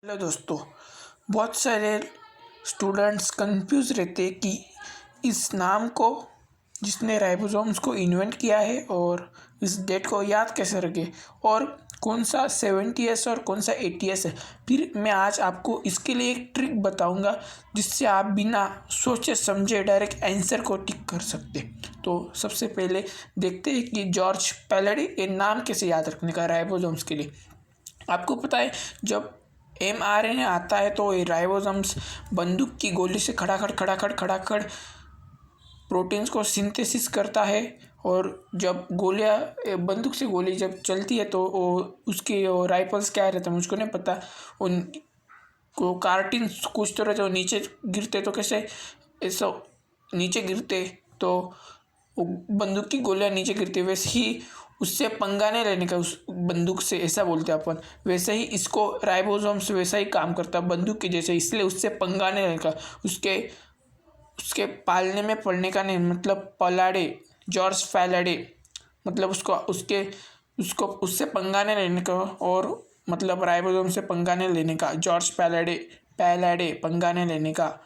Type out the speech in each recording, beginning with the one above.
Hello दोस्तों। बहुत सारे स्टूडेंट्स कंफ्यूज रहते कि इस नाम को जिसने राइबोसोम्स को इन्वेंट किया है और इस डेट को याद कैसे रखें और कौन सा 70s और कौन सा 80s है। फिर मैं आज आपको इसके लिए एक ट्रिक बताऊंगा जिससे आप बिना सोचे समझे डायरेक्ट आंसर को टिक कर सकते। तो सबसे पहले देखते हैं कि जॉर्ज पैलेडी ये नाम कैसे याद रखने का राइबोसोम्स के लिए। आपको पता है जब mRNA आता है तो ये राइबोसोम्स बंदूक की गोली से खड़ाखड़ प्रोटीन्स को सिंथेसिस करता है। और जब गोलियां बंदूक से गोली जब चलती है तो वो उसके राइफल्स क्या रहता है मुझको नहीं पता, उन को कार्टिन्स कुछ तो रहते वो नीचे गिरते तो कैसे ऐसा नीचे गिरते तो वो बंदूक की गोलियां नीचे गिरती, वैसे ही उससे पंगा नहीं लेने का उस बंदूक से, ऐसा बोलते हैं अपन। वैसे ही इसको राइबोसोम्स वैसा ही काम करता है बंदूक के जैसे, इसलिए उससे पंगा नहीं लेने का, उसके उसके पालने में पड़ने का नहीं। मतलब पलाडे जॉर्ज फैलाडे मतलब उसको उसके उसको उससे पंगा नहीं लेने का, और मतलब राइबोसोम से पंगा नहीं लेने का। जॉर्ज पैलाडे पैलाडे पंगा नहीं लेने का,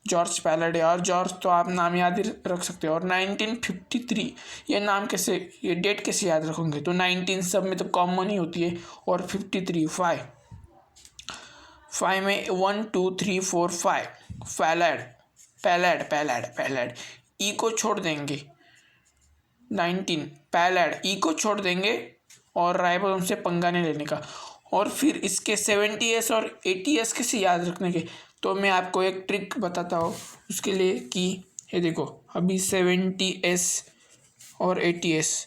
जॉर्ज पैलाडे। और जॉर्ज तो आप नाम याद ही रख सकते हो। और 1953 ये नाम कैसे, ये डेट कैसे याद रखोगे, तो 19 सब में तो कॉमन ही होती है और 53 फाइव में 1 2 3 4 5 फैलाड पैलाड पैलाड पैलाड ई को छोड़ देंगे 19 पैलाड ई को छोड़ देंगे और राइबोसोम से पंगा नहीं लेने का। और फिर इसके 70s और 80s कैसे याद रखने के, तो मैं आपको एक ट्रिक बताता हूँ उसके लिए कि ये देखो अभी 70s और 80s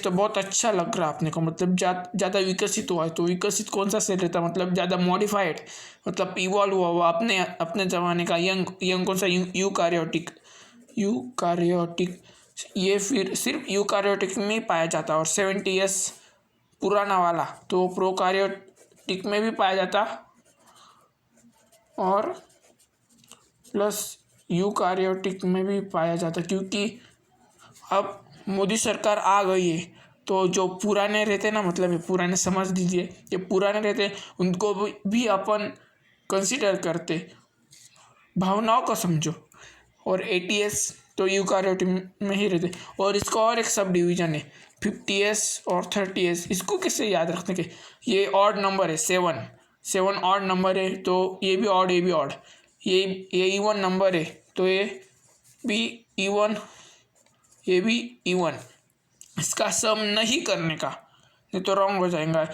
तो बहुत अच्छा लग रहा आपने को, मतलब ज़्यादा विकसित हुआ है। तो विकसित कौन सा सेल रहता, मतलब ज़्यादा मॉडिफाइड, मतलब इवॉल्व हुआ अपने अपने ज़माने का। यंग कौन सा, यूकारियोटिक ये फिर सिर्फ यूकारियोटिक में ही पाया जाता। और 70s पुराना वाला तो प्रोकारियोटिक में भी पाया जाता और प्लस यूकारियोटिक में भी पाया जाता, क्योंकि अब मोदी सरकार आ गई है तो जो पुराने रहते ना, मतलब ये पुराने समझ लीजिए, ये पुराने रहते उनको भी अपन कंसिडर करते, भावनाओं को समझो। और 80s तो यूकारियोटिक में ही रहते। और इसका और एक सब डिवीजन है 50s और 30s। इसको कैसे याद रखने के, ये ऑड नंबर है, 7 ऑड नंबर है तो ये भी ऑड, ये भी ऑड। ये इवन नंबर है तो ये भी इवन, ये भी इवन। इसका सम नहीं करने का, नहीं तो रॉन्ग हो जाएगा।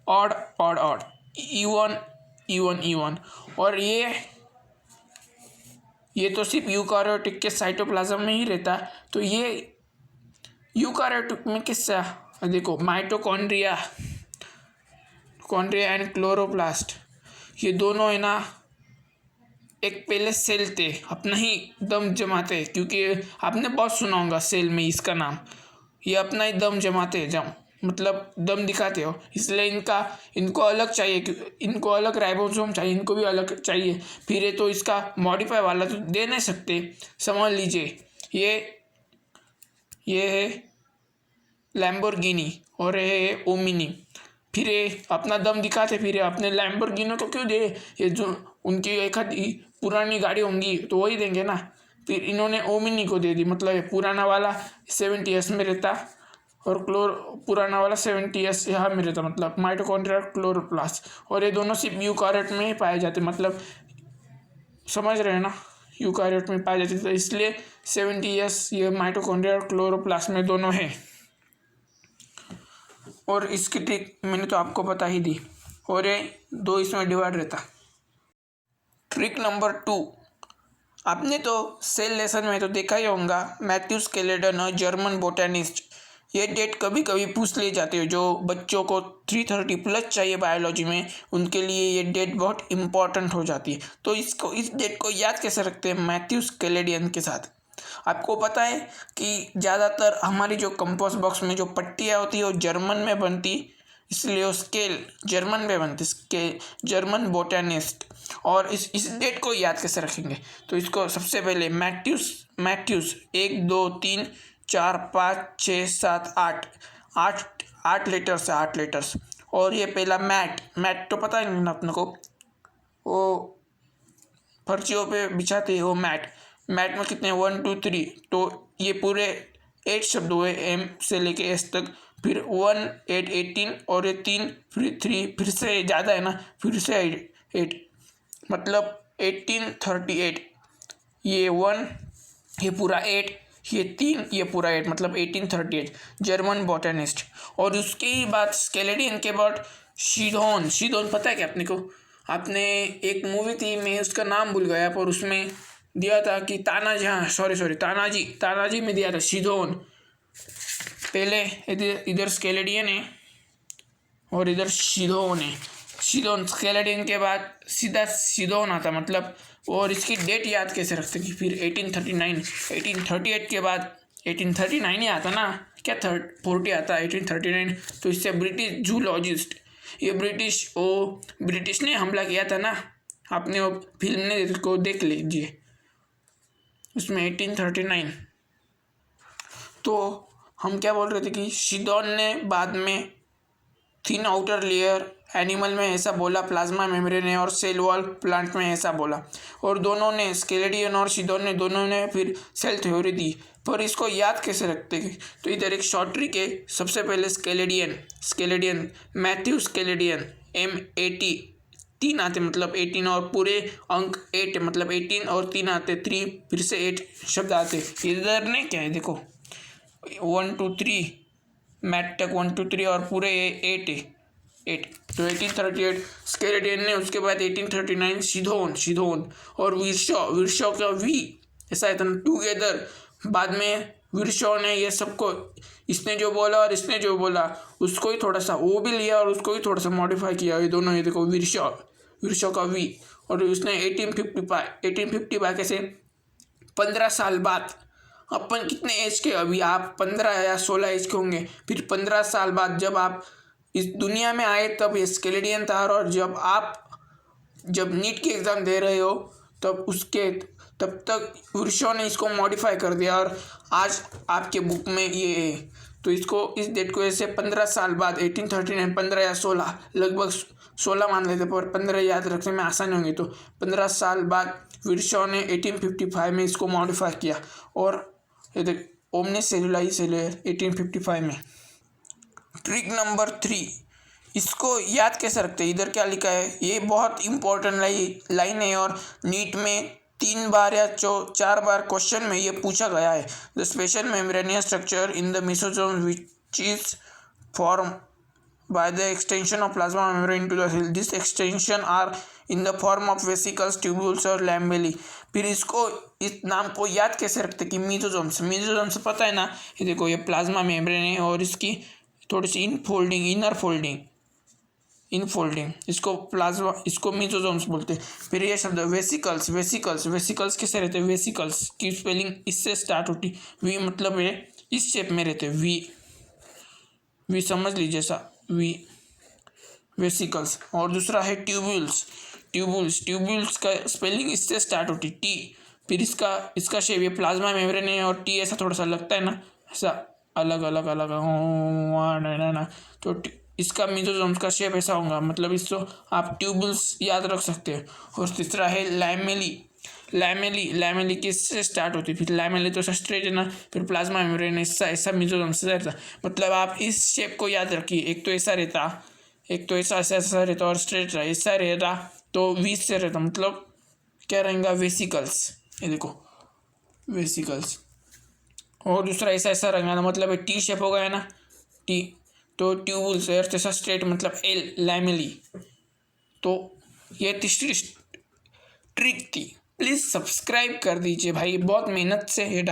Odd odd odd, even even even. और ये तो सिर्फ यूकारियोटिक के साइटोप्लाज्म में ही रहता है। तो ये यूकारियोटिक में किससे, देखो माइटोकॉन्ड्रिया एंड क्लोरोप्लास्ट, ये दोनों है ना एक पहले सेल थे, अपना ही दम जमाते, क्योंकि आपने बहुत सुना होगा सेल में इसका नाम। ये अपना ही दम जमाते जम मतलब दम दिखाते हो, इसलिए इनको अलग चाहिए, इनको अलग राइबोसोम चाहिए, इनको भी अलग चाहिए। फिर ये तो इसका मॉडिफाई वाला तो दे नहीं सकते। समझ लीजिए ये है लैम्बोर्गिनी और ये है ओमिनी। फिर ये अपना दम दिखाते, फिर ये अपने लैम्बोर्गिनी को क्यों दे, ये जो उनकी एक आधी पुरानी गाड़ी होंगी तो वही देंगे ना। फिर इन्होंने ओमिनी को दे दी, मतलब ये पुराना वाला 70s में रहता और पुराना वाला 70s यहाँ में रहता, मतलब माइटोकॉन्ड्रिया और क्लोरोप्लास्ट। और ये दोनों सिर्फ यूकारियोट में ही पाए जाते, मतलब समझ रहे हैं ना, यूकारियोट में पाए जाते, तो इसलिए 70s ये माइटोकॉन्ड्रिया और क्लोरोप्लास्ट में दोनों है। और इसकी ट्रिक मैंने तो आपको बता ही दी। और ये दो इसमें डिवाइड रहता। ट्रिक नंबर 2, आपने तो सेल लेसन में तो देखा ही होगा, मैथ्यूस कैलेडन जर्मन बोटेनिस्ट, ये डेट कभी कभी पूछ ले जाते हो। जो बच्चों को 330+ चाहिए बायोलॉजी में, उनके लिए ये डेट बहुत इंपॉर्टेंट हो जाती है। तो इस डेट को याद कैसे रखते हैं, मैथ्यूस कैलेडियन के साथ। आपको पता है कि ज़्यादातर हमारी जो कंपोस्ट बॉक्स में जो पट्टियाँ होती है वो जर्मन में बनती, इसलिए वो स्केल जर्मन में बनती, स्केल जर्मन बोटेनिस्ट। और इस डेट को याद कैसे रखेंगे, तो इसको सबसे पहले मैथ्यूस 1 2 3 4 5 6 7 8 लेटर्स है, 8 लेटर्स। और ये पहला मैट, मैट तो पता है ना अपने को, वो फर्शियों पे बिछाते हैं वो मैट। मैट में कितने 1 2 3, तो ये पूरे 8 शब्द हुए एम से लेके एस तक। फिर 1 8 18 और ये 3 फिर 3 फिर से ज़्यादा है ना, फिर से 8 मतलब 1838। ये 1 ये पूरा 8, ये 3 ये पूरा 8 मतलब 1838 जर्मन बॉटनिस्ट। और उसके बाद स्केलेडियन के बाद शिदोन। शिदोन पता है क्या अपने को? आपने एक मूवी थी, मैं उसका नाम भूल गया, पर उसमें दिया था कि तानाजी, हाँ सॉरी तानाजी में दिया था शिदोन। पहले इधर स्केलेडियन है और इधर शिदोन है। शिदोन स्केलेडियन के बाद सीधा शिदोन आता मतलब। और इसकी डेट याद कैसे रखते कि फिर 1839 1838 के बाद 1839 ही आता ना, क्या 40 आता 1839। तो इससे ब्रिटिश जूलॉजिस्ट, ये ब्रिटिश ने हमला किया था ना, आपने वो फिल्म ने को देख लीजिए उसमें 1839। तो हम क्या बोल रहे थे कि शिदोन ने बाद में थिन आउटर लेयर एनिमल में ऐसा बोला, प्लाज्मा मेम्ब्रेन है और सेल वॉल प्लांट में ऐसा बोला। और दोनों ने स्केलेडियन और शिदोन ने दोनों ने फिर सेल थ्योरी दी। पर इसको याद कैसे रखते हैं? तो इधर एक शॉर्ट ट्रिक है। सबसे पहले स्केलेडियन मैथ्यू स्केलेडियन M80 3 आते मतलब 18 और पूरे अंक 8 मतलब 18 और 3 आते 3 फिर से 8 शब्द आते। इधर ने क्या है देखो 1 2 3 मैथ तक 1 2 3 और पूरे 8 है 8। तो 1838 स्केलेडियन ने, उसके बाद 1839 शिदोन और विरशॉ का वी ऐसा है ना टुगेदर। बाद में विरशॉ ने ये सबको, इसने जो बोला और इसने जो बोला उसको ही थोड़ा सा वो भी लिया और उसको ही थोड़ा सा मॉडिफाई किया। ये दोनों ये देखो विरशॉ का वी। और उसने 1855 कैसे 15 साल बाद, अपन कितने एज के अभी आप 15 या 16 एज के होंगे, फिर 15 साल बाद जब आप इस दुनिया में आए तब ये स्केलेडियन था। और जब नीट की एग्ज़ाम दे रहे हो तब तक विरशॉ ने इसको मॉडिफाई कर दिया और आज आपके बुक में ये है। तो इस डेट को ऐसे 15 साल बाद 1839 15 या 16 लगभग 16 मान लेते पर 15 याद रखने में आसानी होंगी। तो 15 साल बाद विरशॉ ने 1855 में इसको मॉडिफाई किया। और ये देख ओमनी सेलुलाई सेलुलर 1855 में। ट्रिक नंबर 3, इसको याद कैसे रखते हैं? इधर क्या लिखा है, ये बहुत इंपॉर्टेंट लाइन है और नीट में 3 बार या 4 बार क्वेश्चन में ये पूछा गया है। The special membranous structure in the mesosome which is form by the extension of plasma membrane to the cell, this extension are in the form of vesicles, tubules और लैमेली। फिर इस नाम को याद कैसे रखते कि मीजोसोम्स पता है ना, ये देखो ये प्लाज्मा मेम्ब्रेन है और इसकी थोड़ी सी इनर फोल्डिंग इसको मीजोसोम्स बोलते हैं। फिर ये शब्द वेसिकल्स कैसे रहते हैं? वेसिकल्स की स्पेलिंग इससे स्टार्ट होती, वी मतलब है इस शेप में रहते, वी समझ लीजिए सा वी वेसिकल्स। और दूसरा है ट्यूब्यूल्स का स्पेलिंग इससे स्टार्ट होती टी। फिर इसका शेप ये प्लाज्मा मेम्ब्रेन है और टी ऐसा थोड़ा सा लगता है ना, ऐसा अलग ना, तो इसका मीजोसोम्स का शेप ऐसा होगा मतलब इसको आप ट्यूब्यूल्स याद रख सकते हैं। और तीसरा है लैमेली किससे स्टार्ट होती है? फिर लैमेली तो स्ट्रेट है ना, फिर प्लाज्मा मेम्ब्रेन ऐसा मीजोसोम्स रहता। मतलब आप इस शेप को याद रखिए, एक तो ऐसा रहता, एक तो ऐसा रहता और स्ट्रेट रहा, ऐसा रहता तो वी से रहता मतलब क्या रहेगा वेसिकल्स, ये देखो वेसिकल्स। और दूसरा ऐसा रहेगा मतलब टी शेप हो गया ना टी, तो ट्यूब्यूल्स ऐसा स्ट्रेट मतलब एल लैमेली। तो ये तीसरी ट्रिक थी। प्लीज़ सब्सक्राइब कर दीजिए भाई, बहुत मेहनत से ये